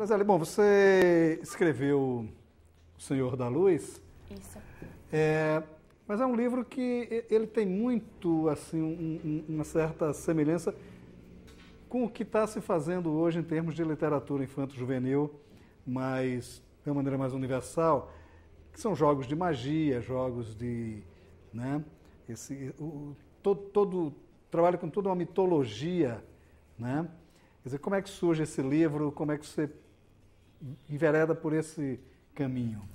Roseli, bom, você escreveu O Senhor da Luz. Isso. Mas é um livro que ele tem muito, assim, uma certa semelhança com o que está se fazendo hoje em termos de literatura infanto-juvenil, mas de uma maneira mais universal, que são jogos de magia, jogos de... né, todo trabalha com toda uma mitologia, né? Quer dizer, como é que surge esse livro, como é que você envereda por esse caminho?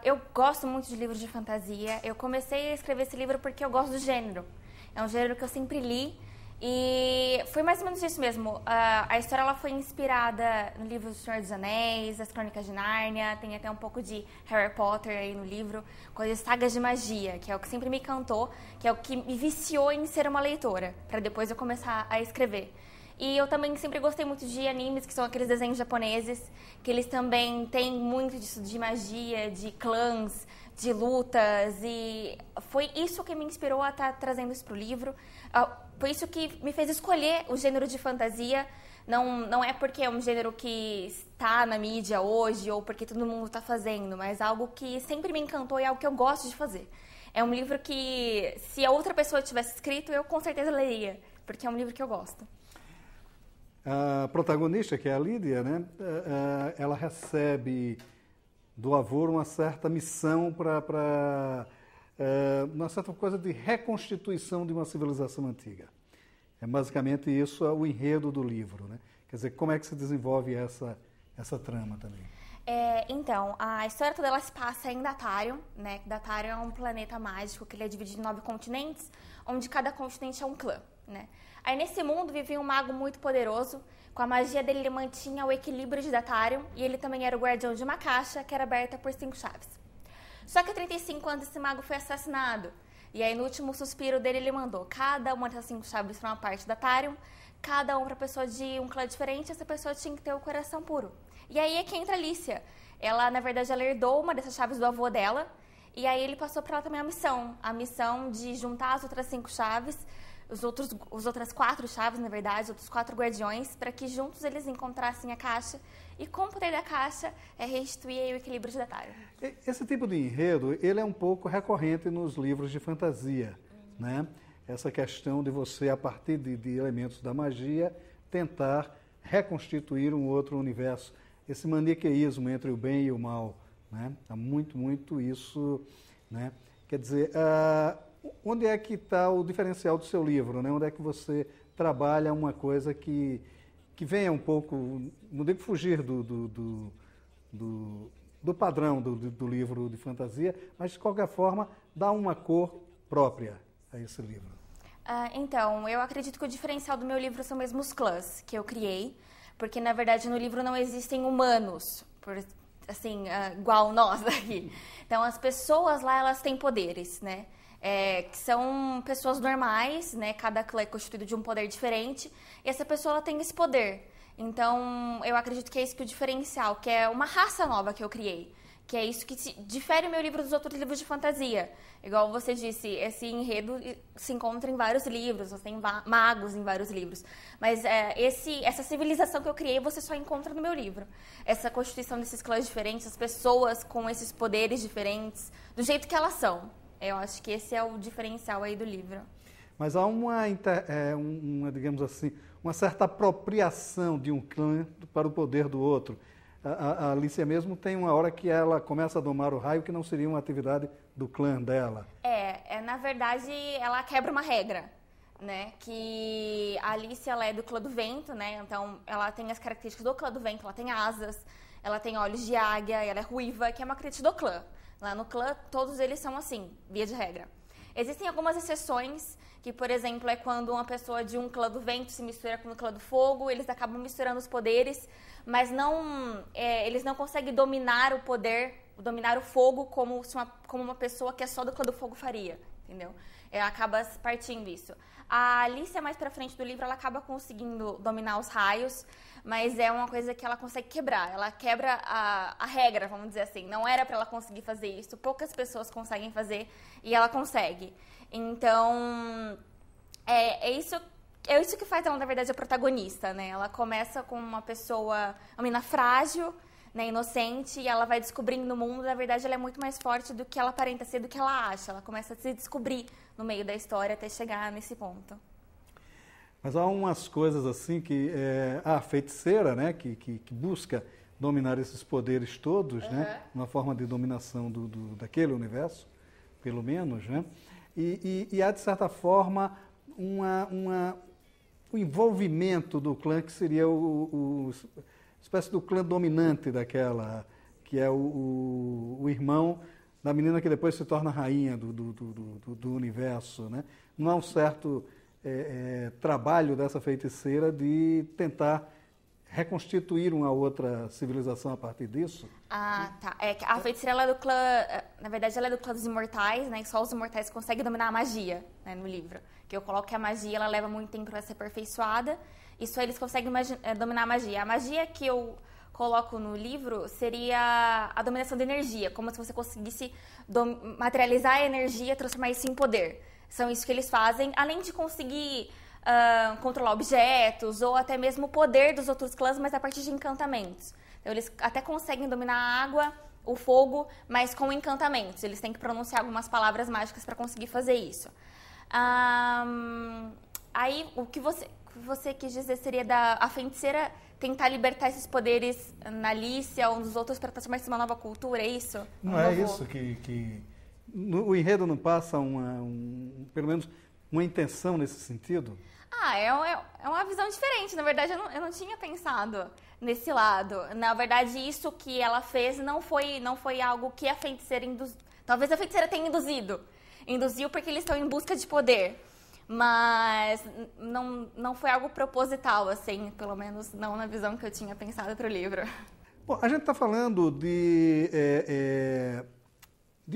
Eu gosto muito de livros de fantasia. Eu comecei a escrever esse livro porque eu gosto do gênero. É um gênero que eu sempre li e foi mais ou menos isso mesmo. A história ela foi inspirada no livro do Senhor dos Anéis, As Crônicas de Nárnia, tem até um pouco de Harry Potter aí no livro, coisas sagas de magia, que é o que sempre me encantou, que é o que me viciou em ser uma leitora, para depois eu começar a escrever. E eu também sempre gostei muito de animes, que são aqueles desenhos japoneses, que eles também têm muito disso de magia, de clãs, de lutas, e foi isso que me inspirou a estar trazendo isso para o livro. Foi isso que me fez escolher o gênero de fantasia. Não é porque é um gênero que está na mídia hoje ou porque todo mundo está fazendo, mas algo que sempre me encantou e é algo que eu gosto de fazer. É um livro que, se a outra pessoa tivesse escrito, eu com certeza leria, porque é um livro que eu gosto. A protagonista, que é a Lídia, né, ela recebe do avô uma certa missão para uma certa coisa de reconstituição de uma civilização antiga. É basicamente isso o enredo do livro, né? Quer dizer, como é que se desenvolve essa trama também? Então, a história toda ela se passa em Datário, né? Datário é um planeta mágico que ele é dividido em 9 continentes, onde cada continente é um clã, né? Aí nesse mundo vivia um mago muito poderoso. Com a magia dele ele mantinha o equilíbrio de Datário e ele também era o guardião de uma caixa que era aberta por 5 chaves. Só que há 35 anos esse mago foi assassinado. E aí no último suspiro dele ele mandou cada uma dessas 5 chaves para uma parte de Datário, cada uma para pessoa de um clã diferente, essa pessoa tinha que ter o coração puro. E aí é que entra a Alicia. Ela, na verdade, ela herdou uma dessas chaves do avô dela e aí ele passou para ela também a missão de juntar as outras 5 chaves, as outras 4 chaves, na verdade, os outros 4 guardiões, para que juntos eles encontrassem a caixa e, com o poder da caixa, restituir o equilíbrio de Datário. Esse tipo de enredo, ele é um pouco recorrente nos livros de fantasia, né? Essa questão de você, a partir de elementos da magia, tentar reconstituir um outro universo. Esse maniqueísmo entre o bem e o mal, né? Há muito isso, né? Quer dizer, onde é que está o diferencial do seu livro, né? Onde é que você trabalha uma coisa que venha um pouco, não digo fugir do padrão do livro de fantasia, mas de qualquer forma dá uma cor própria a esse livro? Então, eu acredito que o diferencial do meu livro são mesmo os clãs que eu criei, porque na verdade no livro não existem humanos, igual nós aqui. Então as pessoas lá, elas têm poderes, né? Que são pessoas normais, né? Cada clã é constituído de um poder diferente e essa pessoa ela tem esse poder. Então, eu acredito que é isso que é o diferencial, que é uma raça nova que eu criei, que é isso que difere o meu livro dos outros livros de fantasia. Igual você disse, esse enredo se encontra em vários livros, você tem magos em vários livros, mas essa civilização que eu criei você só encontra no meu livro. Essa constituição desses clãs diferentes, as pessoas com esses poderes diferentes, do jeito que elas são. Eu acho que esse é o diferencial aí do livro. Mas há digamos assim, uma certa apropriação de um clã para o poder do outro. A Alicia mesmo tem uma hora que ela começa a domar o raio que não seria uma atividade do clã dela. Na verdade, ela quebra uma regra, né? Que a Alicia ela é do clã do vento, né? Então, ela tem as características do clã do vento, ela tem asas, ela tem olhos de águia, ela é ruiva, que é uma característica do clã. Lá no clã, todos eles são assim, via de regra. Existem algumas exceções, que, por exemplo, é quando uma pessoa de um clã do vento se mistura com o clã do fogo, eles acabam misturando os poderes, mas eles não conseguem dominar o poder, dominar o fogo como uma pessoa que é só do clã do fogo faria, entendeu? Acaba partindo isso. A Alicia, mais pra frente do livro, ela acaba conseguindo dominar os raios, mas é uma coisa que ela consegue quebrar. Ela quebra a regra, vamos dizer assim. Não era para ela conseguir fazer isso. Poucas pessoas conseguem fazer e ela consegue. Então, é isso É isso que faz ela, na verdade, a protagonista, né? Ela começa com uma menina frágil, né, inocente, e ela vai descobrindo o mundo. Na verdade, ela é muito mais forte do que ela aparenta ser, do que ela acha. Ela começa a se descobrir no meio da história até chegar nesse ponto. Mas há umas coisas assim que a feiticeira, né, que busca dominar esses poderes todos, né, uma forma de dominação daquele universo, pelo menos, né, e há, de certa forma, o envolvimento do clã que seria espécie do clã dominante daquela, que é o irmão da menina que depois se torna rainha do universo, né. Não há um certo trabalho dessa feiticeira de tentar reconstituir uma outra civilização a partir disso? Ah, tá. A feiticeira, ela é do clã... Na verdade, ela é do clã dos imortais, né? E só os imortais conseguem dominar a magia, né, no livro. Que eu coloco que a magia, ela leva muito tempo para ser aperfeiçoada. E só eles conseguem dominar a magia. A magia que eu coloco no livro seria a dominação da energia. Como se você conseguisse materializar a energia e transformar isso em poder. São isso que eles fazem, além de conseguir controlar objetos ou até mesmo o poder dos outros clãs, mas a partir de encantamentos. Então, eles até conseguem dominar a água, o fogo, mas com encantamentos. Eles têm que pronunciar algumas palavras mágicas para conseguir fazer isso. Aí, o que você quis dizer seria a feiticeira tentar libertar esses poderes na Alicia ou nos outros para transformar isso em uma nova cultura, é isso? Não é isso que o enredo não passa pelo menos uma intenção nesse sentido? É uma visão diferente. Na verdade, eu não tinha pensado nesse lado. Na verdade, isso que ela fez não foi algo que a feiticeira induziu. Talvez a feiticeira tenha induzido. Induziu porque eles estão em busca de poder. Mas não foi algo proposital, assim, pelo menos não na visão que eu tinha pensado para o livro. Bom, a gente está falando de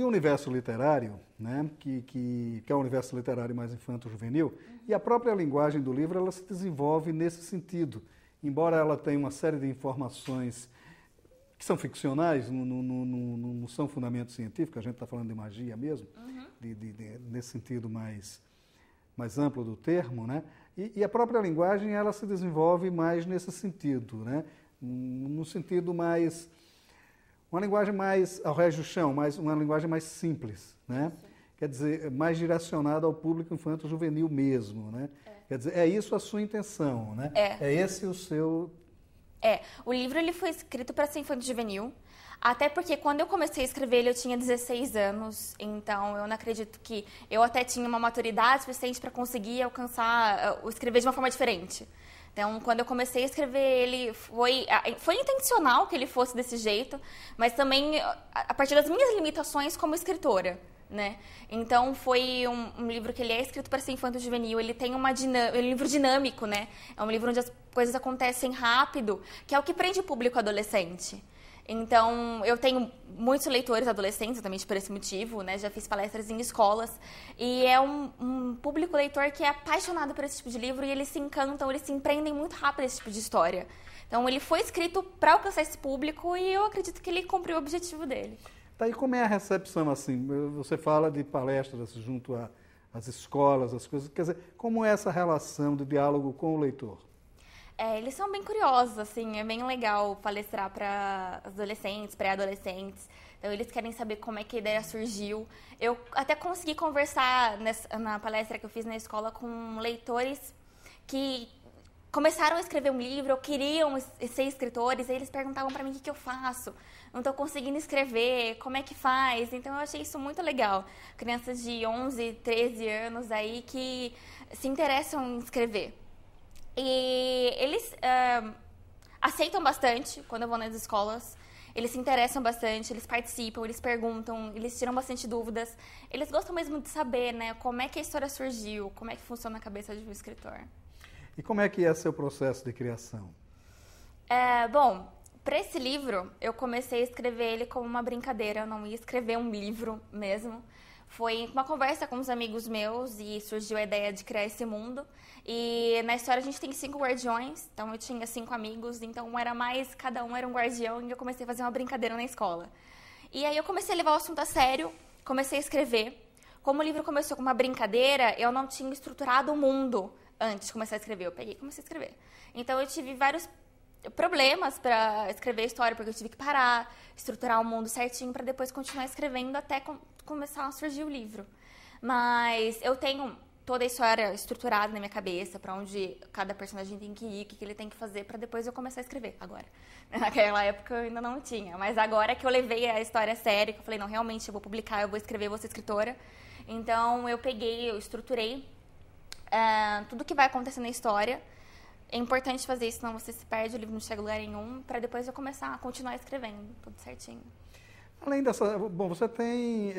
um universo literário, né, que é um universo literário mais infanto-juvenil, e a própria linguagem do livro ela se desenvolve nesse sentido. Embora ela tenha uma série de informações que são ficcionais, não são fundamentos científicos, a gente está falando de magia mesmo, nesse sentido mais amplo do termo, né? E a própria linguagem ela se desenvolve mais nesse sentido, né? No sentido mais... Uma linguagem mais ao rés do chão, uma linguagem mais simples, né? Quer dizer, mais direcionada ao público infanto-juvenil mesmo, né? Quer dizer, é isso a sua intenção, né? É esse o seu... O livro ele foi escrito para ser infanto-juvenil, até porque quando eu comecei a escrever ele eu tinha 16 anos, então eu não acredito que eu até tinha uma maturidade suficiente para conseguir escrever de uma forma diferente. Então, quando eu comecei a escrever ele, foi intencional que ele fosse desse jeito, mas também a partir das minhas limitações como escritora, né? Então, foi um livro que ele é escrito para ser infanto-juvenil, ele tem é um livro dinâmico, né? É um livro onde as coisas acontecem rápido, que é o que prende o público adolescente. Então, eu tenho muitos leitores adolescentes, exatamente por esse motivo, né? Já fiz palestras em escolas. E é um público leitor que é apaixonado por esse tipo de livro e eles se encantam, eles se empreendem muito rápido esse tipo de história. Então, ele foi escrito para alcançar esse público e eu acredito que ele cumpriu o objetivo dele. Tá, e como é a recepção, assim? Você fala de palestras junto às escolas, as coisas. Quer dizer, como é essa relação de diálogo com o leitor? Eles são bem curiosos, assim, é bem legal palestrar para adolescentes, pré-adolescentes. Então, eles querem saber como é que a ideia surgiu. Eu até consegui conversar na palestra que eu fiz na escola com leitores que começaram a escrever um livro, ou queriam ser escritores, aí eles perguntavam para mim o que eu faço. Não estou conseguindo escrever, como é que faz? Então, eu achei isso muito legal. Crianças de 11, 13 anos aí que se interessam em escrever. E eles aceitam bastante quando eu vou nas escolas, eles se interessam bastante, eles participam, eles perguntam, eles tiram bastante dúvidas. Eles gostam mesmo de saber, né, como é que a história surgiu, como é que funciona a cabeça de um escritor. E como é que é seu processo de criação? Bom, para esse livro, eu comecei a escrever ele como uma brincadeira, eu não ia escrever um livro mesmo. Foi uma conversa com uns amigos meus e surgiu a ideia de criar esse mundo. E na história a gente tem 5 guardiões, então eu tinha 5 amigos, então cada um era um guardião e eu comecei a fazer uma brincadeira na escola. E aí eu comecei a levar o assunto a sério, comecei a escrever. Como o livro começou com uma brincadeira, eu não tinha estruturado o mundo antes de começar a escrever. Eu peguei e comecei a escrever. Então, eu tive vários problemas para escrever a história, porque eu tive que parar, estruturar o mundo certinho para depois continuar escrevendo até começar a surgir o livro. Mas eu tenho toda a história estruturada na minha cabeça, para onde cada personagem tem que ir, o que ele tem que fazer, para depois eu começar a escrever agora. Naquela época eu ainda não tinha, mas agora que eu levei a história a sério, que eu falei, não, realmente eu vou publicar, eu vou escrever, eu vou ser escritora. Então eu peguei, eu estruturei tudo que vai acontecer na história. É importante fazer isso, senão você se perde, o livro não chega a lugar nenhum, para depois eu começar a continuar escrevendo, tudo certinho. Além dessa, bom, você tem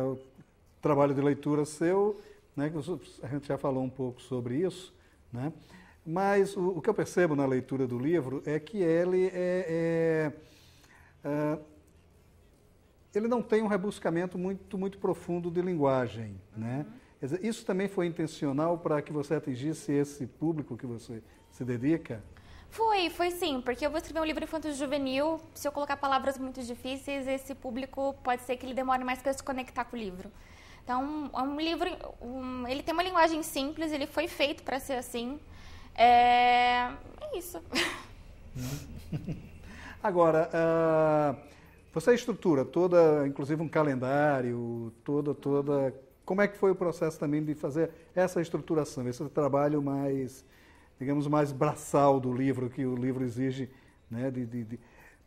o trabalho de leitura seu, né, que a gente já falou um pouco sobre isso, né? Mas o que eu percebo na leitura do livro é que ele ele não tem um rebuscamento muito profundo de linguagem, né? Quer dizer, isso também foi intencional para que você atingisse esse público que você se dedica? Foi sim, porque eu vou escrever um livro infanto-juvenil, se eu colocar palavras muito difíceis, esse público pode ser que ele demore mais para se conectar com o livro. Então, é um livro, ele tem uma linguagem simples, ele foi feito para ser assim. É isso. Agora, você estrutura toda, inclusive um calendário, toda... Como é que foi o processo também de fazer essa estruturação, esse trabalho mais, digamos, mais braçal do livro, que o livro exige, né?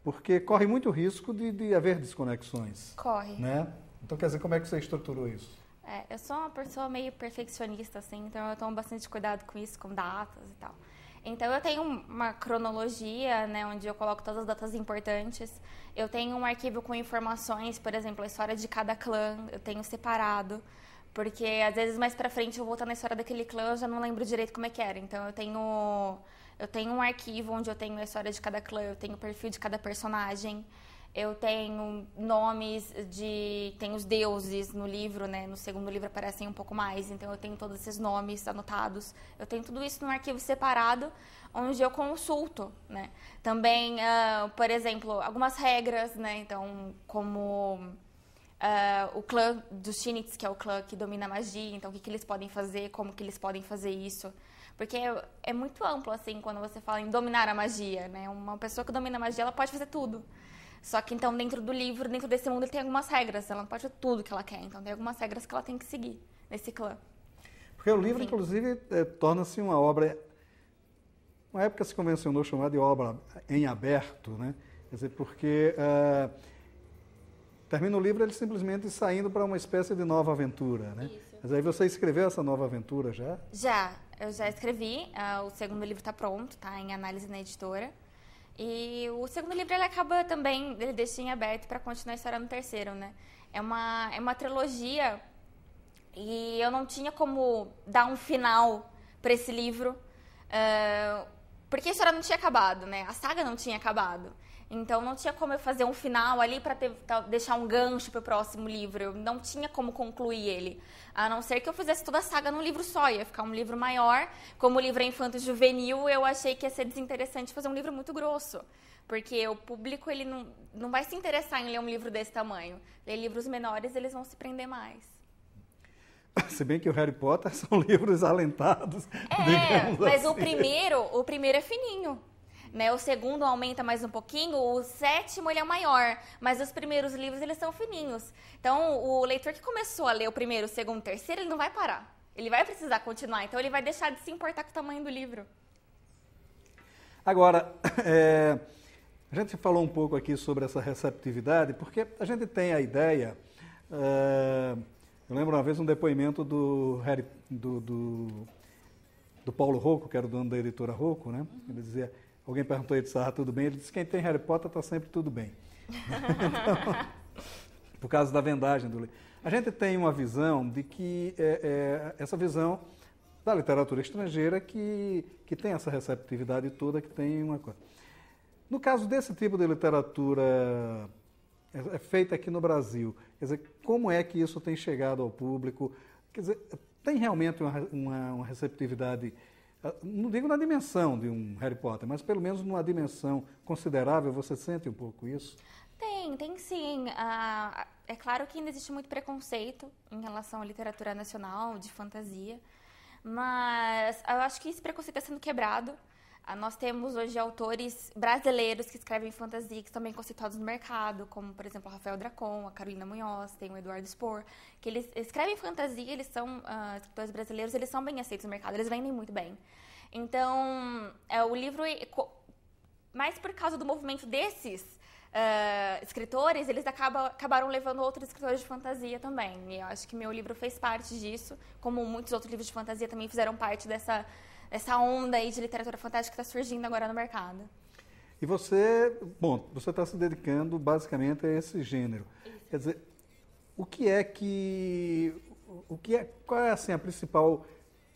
Porque corre muito risco de haver desconexões. Corre. Né? Então, quer dizer, como é que você estruturou isso? Eu sou uma pessoa meio perfeccionista, assim, então eu tomo bastante cuidado com isso, com datas e tal. Então, eu tenho uma cronologia, né, onde eu coloco todas as datas importantes. Eu tenho um arquivo com informações, por exemplo, a história de cada clã, eu tenho separado. Porque, às vezes, mais pra frente, eu vou voltar na história daquele clã, eu já não lembro direito como é que era. Então, eu tenho um arquivo onde eu tenho a história de cada clã, eu tenho o perfil de cada personagem. Eu tenho nomes tem os deuses no livro, né? No segundo livro aparecem um pouco mais, então eu tenho todos esses nomes anotados. Eu tenho tudo isso num arquivo separado, onde eu consulto, né? Também, por exemplo, algumas regras, né? Então, como o clã dos Chinits, que é o clã que domina a magia, então o que eles podem fazer, como que eles podem fazer isso. Porque é muito amplo, assim, quando você fala em dominar a magia, né? Uma pessoa que domina a magia, ela pode fazer tudo. Só que, então, dentro do livro, dentro desse mundo, ele tem algumas regras. Ela não pode fazer tudo que ela quer. Então, tem algumas regras que ela tem que seguir nesse clã. Porque o livro, inclusive, torna-se uma obra... Uma época se convencionou chamar de obra em aberto, né? Quer dizer, porque termina o livro ele simplesmente saindo para uma espécie de nova aventura, né? Isso. Mas aí você escreveu essa nova aventura já? Já. Eu já escrevi. O segundo livro está pronto, está em análise na editora. E o segundo livro, ele acaba também, ele deixa em aberto para continuar a história no terceiro, né? É uma trilogia e eu não tinha como dar um final para esse livro, porque a história não tinha acabado, né? A saga não tinha acabado. Então, não tinha como eu fazer um final ali para deixar um gancho para o próximo livro. Eu não tinha como concluir ele. A não ser que eu fizesse toda a saga num livro só. Ia ficar um livro maior. Como o livro é infanto-juvenil, eu achei que ia ser desinteressante fazer um livro muito grosso. Porque o público ele não vai se interessar em ler um livro desse tamanho. Ler livros menores, eles vão se prender mais. Se bem que o Harry Potter são livros alentados. Mas assim. o primeiro é fininho. Né? O segundo aumenta mais um pouquinho, o sétimo ele é maior, mas os primeiros livros eles são fininhos. Então, o leitor que começou a ler o primeiro, o segundo, o terceiro, ele não vai parar. Ele vai precisar continuar, então ele vai deixar de se importar com o tamanho do livro. Agora, a gente falou um pouco aqui sobre essa receptividade, porque a gente tem a ideia... eu lembro uma vez um depoimento do Paulo Rocco, que era o dono da editora Rocco, né? Ele dizia... Alguém perguntou, ele disse, tudo bem? Ele disse, quem tem Harry Potter está sempre tudo bem. Então, por causa da vendagem do livro. A gente tem uma visão de que, essa visão da literatura estrangeira que tem essa receptividade toda, que tem uma coisa. No caso desse tipo de literatura feita aqui no Brasil, quer dizer, como é que isso tem chegado ao público? Quer dizer, tem realmente uma receptividade... Não digo na dimensão de um Harry Potter, mas pelo menos numa dimensão considerável, você sente um pouco isso? Tem sim. É claro que ainda existe muito preconceito em relação à literatura nacional, de fantasia, Mas eu acho que esse preconceito está sendo quebrado. Nós temos hoje autores brasileiros que escrevem fantasia, que estão bem conceituados no mercado, como, por exemplo, o Rafael Dracon, a Carolina Munhoz, tem o Eduardo Spohr, que eles escrevem fantasia, eles são escritores brasileiros, eles são bem aceitos no mercado, eles vendem muito bem. Então, o livro, mais por causa do movimento desses escritores, eles acabaram levando outros escritores de fantasia também. E eu acho que meu livro fez parte disso, como muitos outros livros de fantasia também fizeram parte dessa onda aí de literatura fantástica que está surgindo agora no mercado. E você está se dedicando basicamente a esse gênero. Isso. Quer dizer, qual é assim, a principal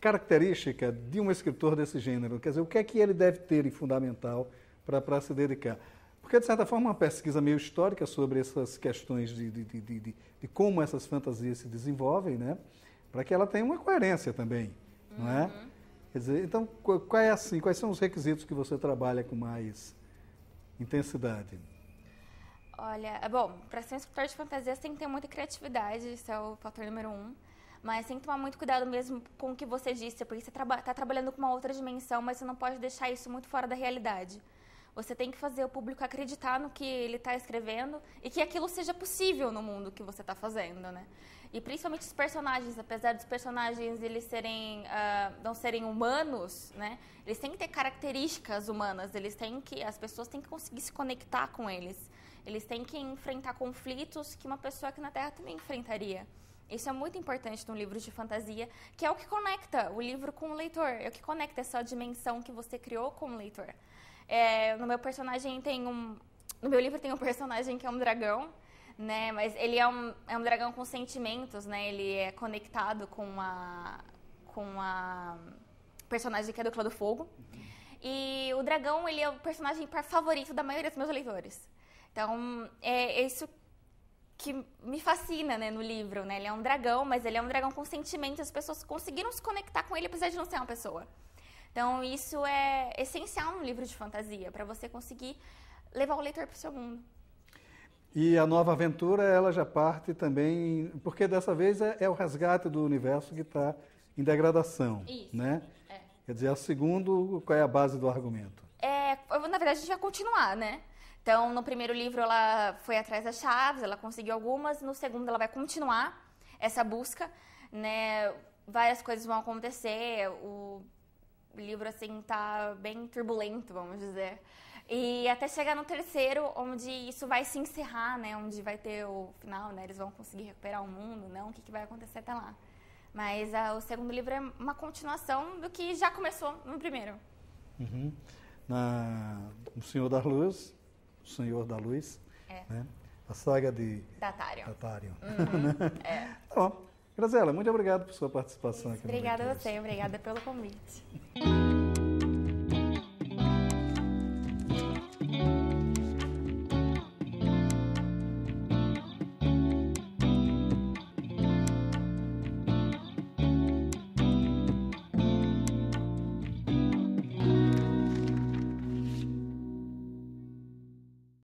característica de um escritor desse gênero? Quer dizer, o que é que ele deve ter de fundamental para se dedicar? Porque, de certa forma, uma pesquisa meio histórica sobre essas questões de como essas fantasias se desenvolvem, né? Para que ela tenha uma coerência também, não é? Quer dizer, então, quais são os requisitos que você trabalha com mais intensidade? Olha, bom, para ser um escritor de fantasia, você tem que ter muita criatividade, isso é o fator número 1. Mas tem que tomar muito cuidado mesmo com o que você disse, porque você está trabalhando com uma outra dimensão, mas você não pode deixar isso muito fora da realidade. Você tem que fazer o público acreditar no que ele está escrevendo e que aquilo seja possível no mundo que você está fazendo, né? E principalmente os personagens, apesar dos personagens eles não serem humanos, né? Eles têm que ter características humanas, as pessoas têm que conseguir se conectar com eles. Eles têm que enfrentar conflitos que uma pessoa aqui na Terra também enfrentaria. Isso é muito importante num livro de fantasia, que é o que conecta o livro com o leitor, é o que conecta essa dimensão que você criou com o leitor. No meu livro tem um personagem que é um dragão, né? Mas ele é um dragão com sentimentos, né? Ele é conectado com a personagem que é do Clã do Fogo. E o dragão, ele é o personagem favorito da maioria dos meus leitores. Então, é isso que me fascina, né, no livro, né? Ele é um dragão, mas ele é um dragão com sentimentos. As pessoas conseguiram se conectar com ele, apesar de não ser uma pessoa. Então, isso é essencial no livro de fantasia, para você conseguir levar o leitor para o seu mundo. E a nova aventura, ela já parte também, porque dessa vez é o resgate do universo que está em degradação, isso, né? Quer dizer, qual é a base do argumento? Na verdade, a gente vai continuar, né? Então, no primeiro livro, ela foi atrás das chaves, ela conseguiu algumas. No segundo, ela vai continuar essa busca, né? Várias coisas vão acontecer. O livro, assim, tá bem turbulento, vamos dizer. E até chegar no terceiro, onde isso vai se encerrar, né? Onde vai ter o final, né? Eles vão conseguir recuperar o mundo, não? O que vai acontecer até lá. Mas o segundo livro é uma continuação do que já começou no primeiro. Uhum. O Senhor da Luz, né? A saga de Datarion. Tá bom. Graziela, muito obrigado por sua participação aqui no Obrigada a você, obrigada pelo convite.